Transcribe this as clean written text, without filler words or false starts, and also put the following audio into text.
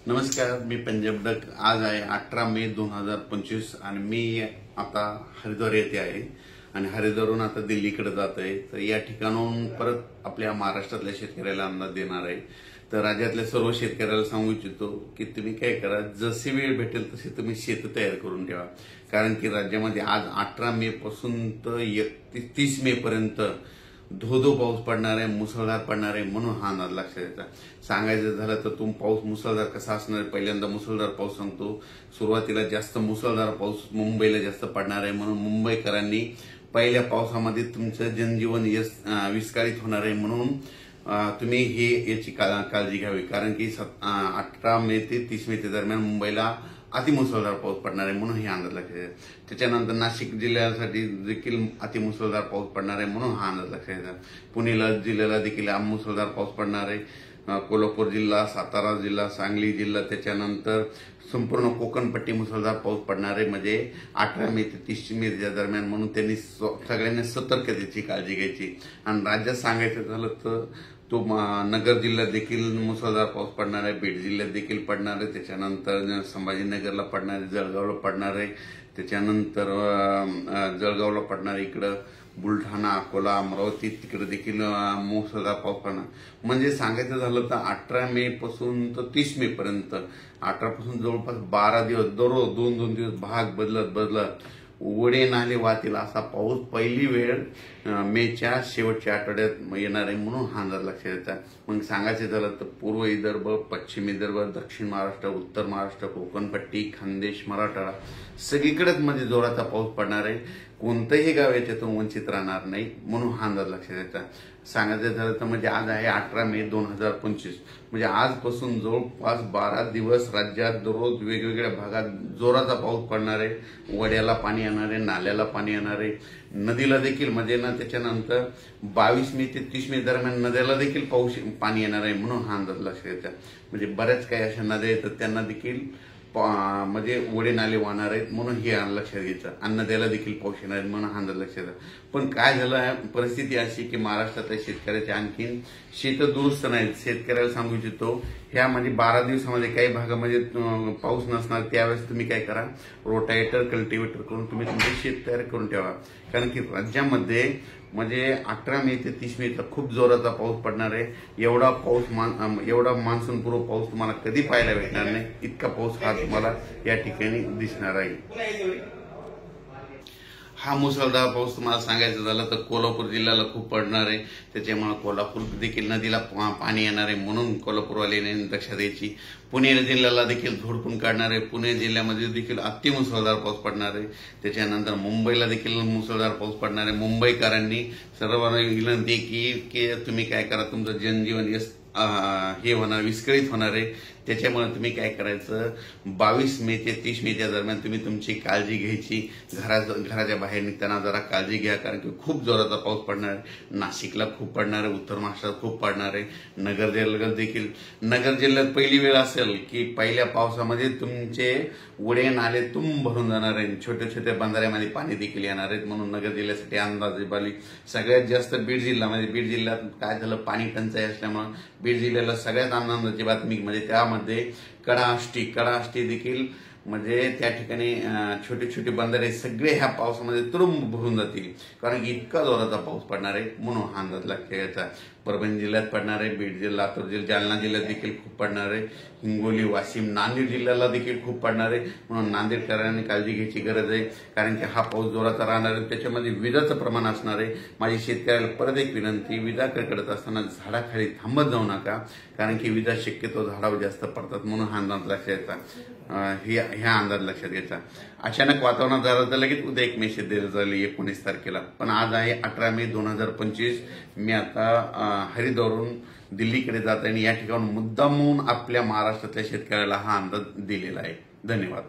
नमस्कार, मी पंजाब डक। आज आहे 18 मे 2025 आणि मी आता हरिद्वार येथे आहे आणि हरिद्वारहून आता दिल्लीकडे जात आहे। तर या ठिकाणाहून परत आपल्या महाराष्ट्रातल्या शेतकऱ्याला अंदाज देणार आहे। तर राज्यातल्या सर्व शेतकऱ्याला सांगू इच्छितो की तुम्ही काय करा, जशी वेळ भेटेल तशी तुम्ही शेत तयार करून ठेवा। कारण की राज्यामध्ये आज 18 मे पासून तर 30 मे पर्यंत धो पाऊस पडणार आहे, मुसळधार पडणार आहे। म्हणून हा अंदाज लक्षात घ्यायचा। सांगायचं झालं तर पाऊस मुसळधार कसा असणार आहे, पहिल्यांदा मुसळधार पाऊस सांगतो। सुरुवातीला जास्त मुसळधार पाऊस मुंबईला जास्त पडणार आहे, म्हणून मुंबईकरांनी पहिल्या पावसामध्ये तुमचं जनजीवन विस्कळीत होणार आहे। म्हणून तुम्ही याची काळजी घ्यावी। कारण की 18 मे ते 30 मे दरम्यान मुंबईला अतिमुसळधार पाऊस पडणार आहे, म्हणून हे अंदाज लक्षात घ्यायचा। त्याच्यानंतर नाशिक जिल्ह्यासाठी देखील अतिमुसळधार पाऊस पडणार आहे, म्हणून हा अंदाज लक्षात घ्यायचा। पुणे जिल्ह्याला देखील मुसळधार पाऊस पडणार आहे। कोल्हापूर जिल्हा, सातारा जिल्हा, सांगली जिल्हा, त्याच्यानंतर संपूर्ण कोकणपट्टी मुसळधार पाऊस पडणार आहे। म्हणजे 18 मे ते 30 मे दरम्यान, म्हणून त्यांनी सगळ्यांनी सतर्कतेची काळजी घ्यायची। आणि राज्यात सांगायचं झालं तर नगर जिल्ह्यात देखील मुसळधार पाऊस पडणार आहे, बीड जिल्ह्यात देखील पडणार आहे, त्याच्यानंतर संभाजीनगरला पडणार आहे, जळगावला पडणार आहे, त्याच्यानंतर जळगावला पडणार आहे, इकडं बुलढाणा, अकोला, अमरावती तिकडे देखील मुसळधार पाऊस पडणार। म्हणजे सांगायचं झालं तर 18 मे पासून तर 30 मे पर्यंत, 18 पासून जवळपास 12 दिवस दररोज 2-2 दिवस भाग बदलत ओढे नाले वाहतील असा पाऊस पहिली वेळ मेच्या शेवटच्या आठवड्यात येणार आहे, म्हणून हा अंदाज लक्षात घ्यायचा। मग सांगायचं झालं तर पूर्व विदर्भ, पश्चिम विदर्भ, दक्षिण महाराष्ट्र, उत्तर महाराष्ट्र, कोकणपट्टी, खानदेश, मराठवाडा सगळीकडेच म्हणजे जोराचा पाऊस पडणार आहे। कोणतंही गाव याच्यातून वंचित राहणार नाही, म्हणून हा अंदाज लक्षात घ्यायचा। सांगायचं झालं तर म्हणजे आज आहे 18 मे 2025, म्हणजे आजपासून जवळपास 12 दिवस राज्यात दररोज वेगवेगळ्या भागात जोराचा पाऊस पडणार आहे। वड्याला पाणी येणार आहे, नाल्याला पाणी येणार आहे, नदीला देखील म्हणजे ना त्याच्यानंतर 22 मे ते 30 मे दरम्यान नद्याला देखील पाणी येणार आहे, म्हणून हा अंदाज लक्षात घ्यायचा। म्हणजे बऱ्याच काही अशा नद्या आहेत त्यांना देखील म्हणजे ओढे नाले वाहणार आहेत, म्हणून हे लक्षात घ्यायचं। आणि नद्याला देखील पाऊस येणार आहे, म्हणून हा अंदाज लक्षात घ्यायचा। पण काय झालं, परिस्थिती अशी की महाराष्ट्रातल्या शेतकऱ्याचे आणखीन शेत दुरुस्त नाहीत। शेतकऱ्याला सांगू इच्छितो, ह्या म्हणजे 12 दिवसामध्ये काही भागामध्ये पाऊस नसणार, त्यावेळेस तुम्ही काय करा, रोटावेटर, कल्टिवेटर करून तुम्ही तुमचे शेत तयार करून ठेवा। कारण की राज्यामध्ये म्हणजे 18 मे ते 30 मे खूप जोराचा पाऊस पडणार आहे। एवढा मान्सूनपूर्व पाऊस तुम्हाला कधी पाहायला भेटणार नाही, इतका पाऊस हा तुम्हाला या ठिकाणी दिसणार आहे। हा मुसळधार पाऊस तुम्हाला सांगायचं झालं तर कोल्हापूर जिल्ह्याला खूप पडणार आहे, त्याच्यामुळे कोल्हापूर देखील नदीला पाणी येणार आहे, म्हणून कोल्हापूरवाल्यांनी लक्षात द्यायची। पुणे जिल्ह्याला देखील झोडपून काढणार आहे, पुणे जिल्ह्यामध्ये देखील अतिमुसळधार पाऊस पडणार आहे। त्याच्यानंतर मुंबईला देखील मुसळधार पाऊस पडणार आहे। मुंबईकरांनी सर्वांना विनंती की तुम्ही काय करा, तुमचं जनजीवन हे होणार, विस्कळीत होणार आहे। त्याच्यामुळे तुम्ही काय करायचं, 22 मे ते 30 मे दरम्यान तुम्ही तुमची काळजी घ्यायची। घराच्या बाहेर निघताना जरा काळजी घ्या, कारण की खूप जोराचा पाऊस पडणार आहे। नाशिकला खूप पडणार आहे, उत्तर महाराष्ट्रात खूप पडणार आहे, नगर जिल्ह्यात पहिली वेळ असेल की पहिल्या पावसामध्ये तुमचे ओढे नाले भरून जाणार आहे, छोट्या छोट्या बंधाऱ्यामध्ये पाणी देखील येणार आहेत। म्हणून नगर जिल्ह्यासाठी अंदाज बाली सगळ्यात जास्त बीड जिल्हा, म्हणजे बीड जिल्ह्यात काय झालं, पाणी टंचाई असल्यामुळे बीड जिल्ह्याला सगळ्यात आनंदाची बातमी म्हणजे त्यामध्ये कडाष्टी देखील म्हणजे त्या ठिकाणी छोटे छोटे बंधारे सगळे ह्या पावसामध्ये तुडुंब भरून जातील, कारण की इतका जोराचा पाऊस पडणार आहे, म्हणून हा अंदाज लक्षात घ्यायचा। परभणी जिल्ह्यात पडणार आहे, बीड जिल्हा, लातूर जिल्हा, जालना जिल्ह्यात देखील खूप पडणार आहे, हिंगोली, वाशिम, नांदेड जिल्ह्याला देखील खूप पडणार आहे। म्हणून नांदेडकरांनी काळजी घ्यायची गरज आहे, कारण की हा पाऊस जोराचा राहणार आहे, त्याच्यामध्ये विजाचं प्रमाण असणार आहे। माझी शेतकऱ्याला परत एक विनंती, विजा कडकडत असताना झाडाखाली थांबत जाऊ नका, कारण की विजा शक्यतो झाडावर जास्त पडतात, म्हणून हा अंदाज लक्षात घ्यायचा। ह्या अंदाज लक्षात घ्यायचा। अचानक वातावरणात झालं तर लगेच उद्या एक मेसेज दिला जाईल 19 तारखेला, पण आज आहे 18 मे 2025। मी आता हरिद्वारहून दिल्लीकडे जात आहे आणि या ठिकाणी मुद्दामून आपल्या महाराष्ट्रातल्या शेतकऱ्याला हा अंदाज दिलेला आहे। धन्यवाद।